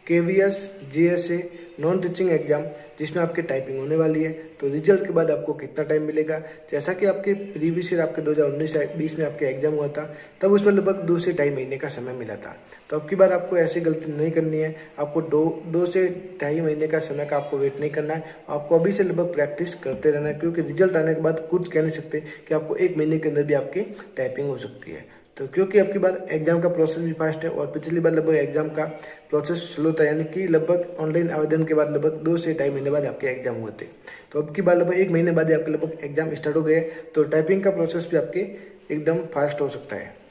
KVS GSA non teaching exam, जिसमें आपकी typing होने वाली है। तो रिजल्ट के बाद आपको कितना टाइम मिलेगा, जैसा कि आपके प्रीवियस ईयर आपके 2019-20 में आपके एग्जाम हुआ था, तब उसमें लगभग 2 से 2.5 महीने का समय मिला था। तो अब की बार आपको ऐसी गलती नहीं करनी है। आपको 2 से 2.5 महीने का समय का आपको वेट नहीं करना है। आपको अभी से लगभग प्रैक्टिस करते रहना है, क्योंकि रिजल्ट आने के बाद कुछ कह नहीं सकते कि आपको 1 महीने के अंदर भी आपकी टाइपिंग हो सकती है। तो क्योंकि अब की बार एग्जाम का प्रोसेस भी फास्ट है, और पिछली बार लगभग एग्जाम का प्रोसेस स्लो था, यानी कि लगभग ऑनलाइन आवेदन के बाद लगभग 2 से 2.5 महीने बाद आपके एग्जाम हुए थे। तो अब की बार लगभग 1 महीने बाद ही आपके लगभग एग्जाम स्टार्ट हो गए। तो टाइपिंग का प्रोसेस भी आपके एकदम फास्ट हो सकता है।